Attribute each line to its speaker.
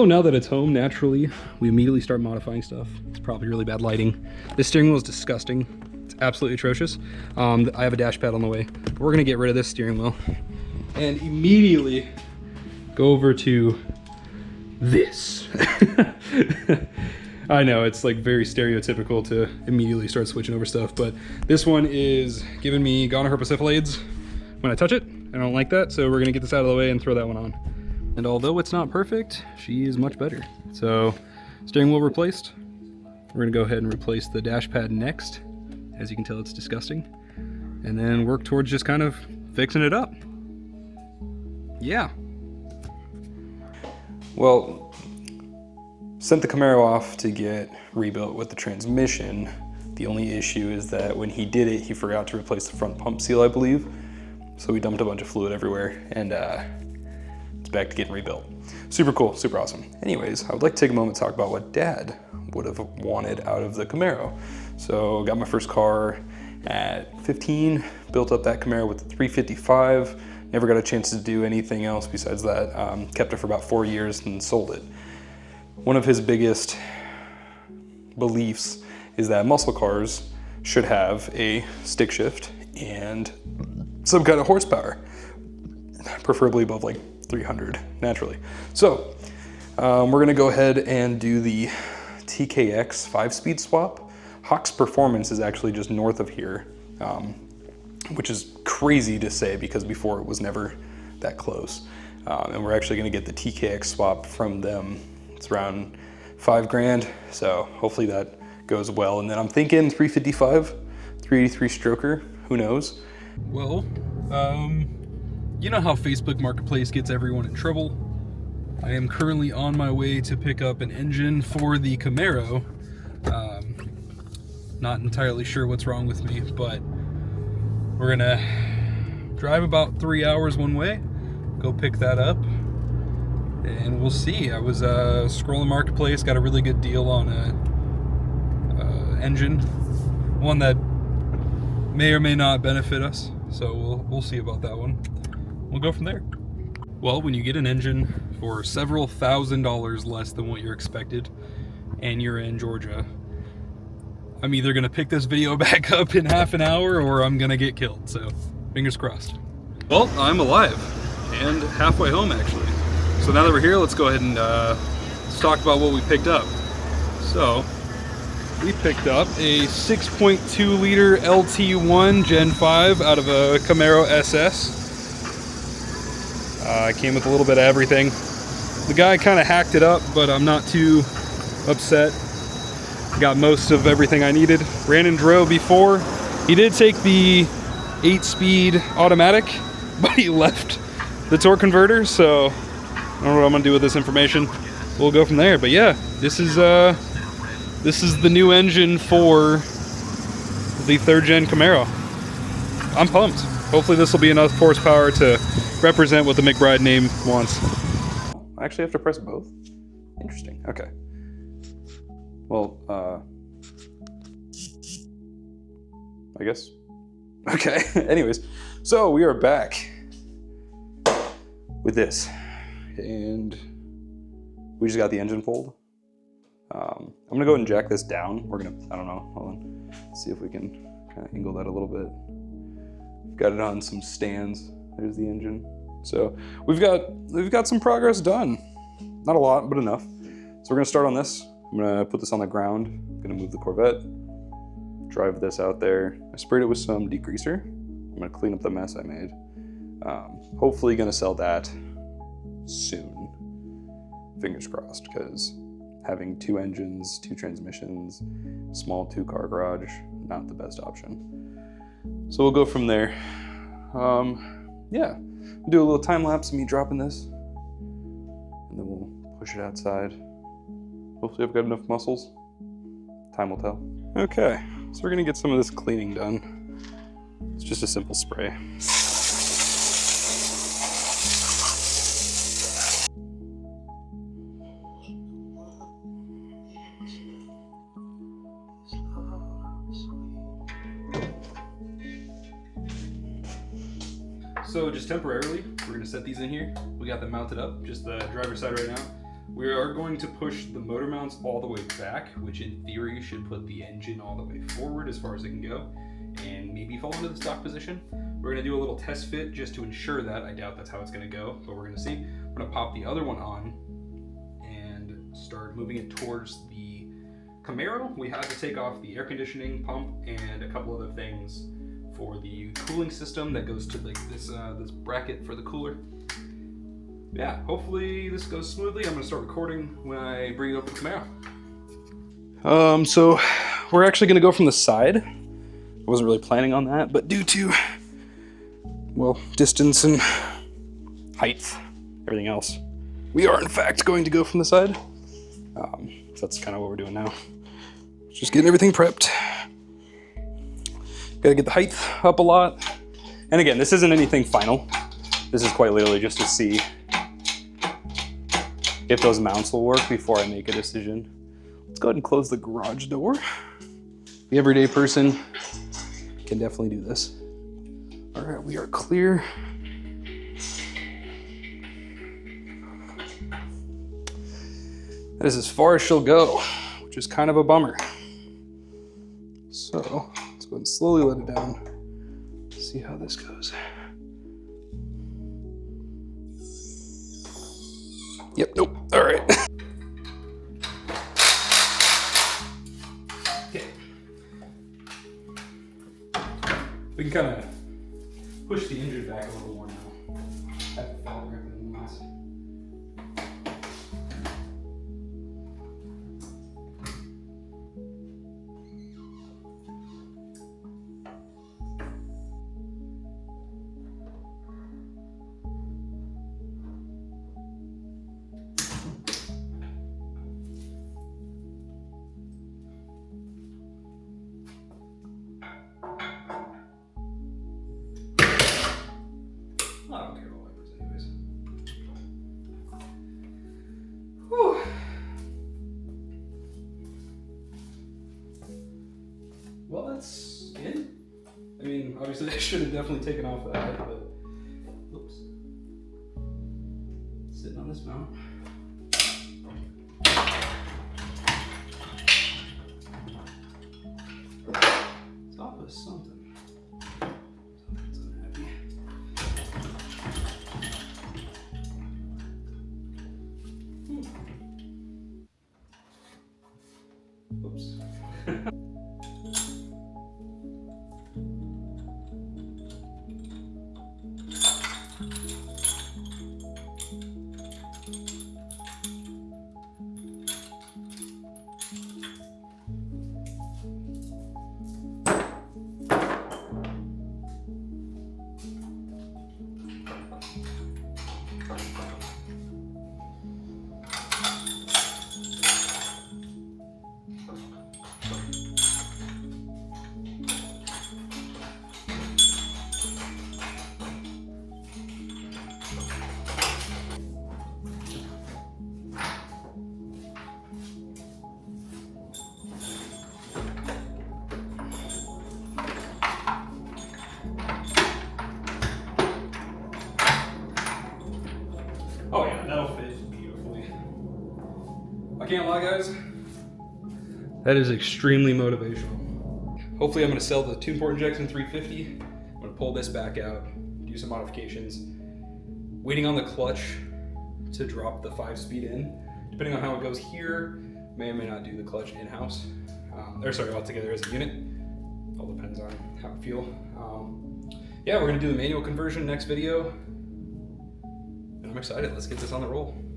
Speaker 1: So now that it's home, naturally, we immediately start modifying stuff. It's probably really bad lighting. This steering wheel is disgusting. It's absolutely atrocious. I have a dash pad on the way. But we're gonna get rid of this steering wheel and immediately go over to this. I know, it's like very stereotypical to immediately start switching over stuff, but this one is giving me gonorrhea persiflades when I touch it. I don't like that, so we're gonna get this out of the way and throw that one on. And although it's not perfect, she is much better. So, steering wheel replaced. We're gonna go ahead and replace the dash pad next. As you can tell, it's disgusting. And then work towards just kind of fixing it up. Yeah. Well, sent the Camaro off to get rebuilt with the transmission. The only issue is that when he did it, he forgot to replace the front pump seal, I believe. So we dumped a bunch of fluid everywhere, and it's back to getting rebuilt. Super cool, super awesome. Anyways, I would like to take a moment to talk about what Dad would have wanted out of the Camaro. So got my first car at 15, built up that Camaro with the 355. Never got a chance to do anything else besides that. Kept it for about 4 years and sold it. One of his biggest beliefs is that muscle cars should have a stick shift and some kind of horsepower, preferably above like 300 naturally. So we're gonna go ahead and do the TKX 5-speed swap. Hawk's Performance is actually just north of here, which is crazy to say because before it was never that close. And we're actually gonna get the TKX swap from them. It's around $5 grand, so hopefully that goes well. And then I'm thinking 355, 383 stroker, who knows? Well, you know how Facebook Marketplace gets everyone in trouble? I am currently on my way to pick up an engine for the Camaro. Not entirely sure what's wrong with me, but we're gonna drive about 3 hours one way, go pick that up, and we'll see. I was scrolling Marketplace, got a really good deal on a engine, one that may or may not benefit us, so we'll see about that one. We'll go from there. Well, when you get an engine for several $1,000s less than what you're expected, and you're in Georgia, I'm either gonna pick this video back up in half an hour or I'm gonna get killed, so fingers crossed. Well, I'm alive, and halfway home actually. So now that we're here, let's go ahead and let's talk about what we picked up. So, we picked up a 6.2 liter LT1 Gen 5 out of a Camaro SS. It came with a little bit of everything. The guy kind of hacked it up, but I'm not too upset. Got most of everything I needed. Ran and drove before. He did take the 8-speed automatic, but he left the torque converter, so I don't know what I'm gonna do with this information. We'll go from there, but yeah, this is the new engine for the 3rd gen Camaro. I'm pumped. Hopefully this will be enough horsepower to represent what the McBride name wants. I actually have to press both? Interesting, okay. Well, I guess. Okay, anyways. So we are back with this. And we just got the engine pulled. I'm gonna go ahead and jack this down. We're gonna, I don't know, hold on. Let's see if we can kind of angle that a little bit. Got it on some stands. There's the engine. So we've got some progress done. Not a lot, but enough. So we're gonna start on this. I'm gonna put this on the ground. I'm gonna move the Corvette, drive this out there. I sprayed it with some degreaser. I'm gonna clean up the mess I made. Hopefully gonna sell that soon. Fingers crossed, because having 2 engines, 2 transmissions, small 2-car garage, not the best option. So we'll go from there. Yeah, we'll do a little time lapse of me dropping this, and then we'll push it outside. Hopefully I've got enough muscles. Time will tell. Okay, so we're gonna get some of this cleaning done. It's just a simple spray. So just temporarily, we're gonna set these in here. We got them mounted up, just the driver's side right now. We are going to push the motor mounts all the way back, which in theory should put the engine all the way forward as far as it can go, and maybe fall into the stock position. We're gonna do a little test fit just to ensure that. I doubt that's how it's gonna go, but we're gonna see. We're gonna pop the other one on and start moving it towards the Camaro. We had to take off the air conditioning pump and a couple other things for the cooling system that goes to like this bracket for the cooler. Yeah, hopefully this goes smoothly. I'm gonna start recording when I bring it up to the Camaro. So we're actually gonna go from the side. I wasn't really planning on that, but due to, well, distance and height, everything else, we are in fact going to go from the side. So that's kind of what we're doing now. Just getting everything prepped. Gotta get the height up a lot. And again, this isn't anything final. This is quite literally just to see if those mounts will work before I make a decision. Let's go ahead and close the garage door. The everyday person can definitely do this. All right, we are clear. That is as far as she'll go, which is kind of a bummer. So let's go ahead and slowly let it down. See how this goes. Yep, nope, all right. Okay. We can kind of push the engine back a little more now. Have it fall directly in the lines. I don't care about wipers anyways. Whew. Well, that's it. I mean, obviously I should have definitely taken off that, but oops. Sitting on this mount. Top of something. Something's unhappy. Oops. Oh yeah, that'll fit beautifully. I can't lie, guys. That is extremely motivational. Hopefully I'm gonna sell the tune port injection 350. I'm gonna pull this back out, do some modifications. Waiting on the clutch to drop the 5-speed in. Depending on how it goes here, may or may not do the clutch in-house. Altogether as a unit. All depends on how I feel. Yeah, we're gonna do the manual conversion next video. And I'm excited, let's get this on the roll.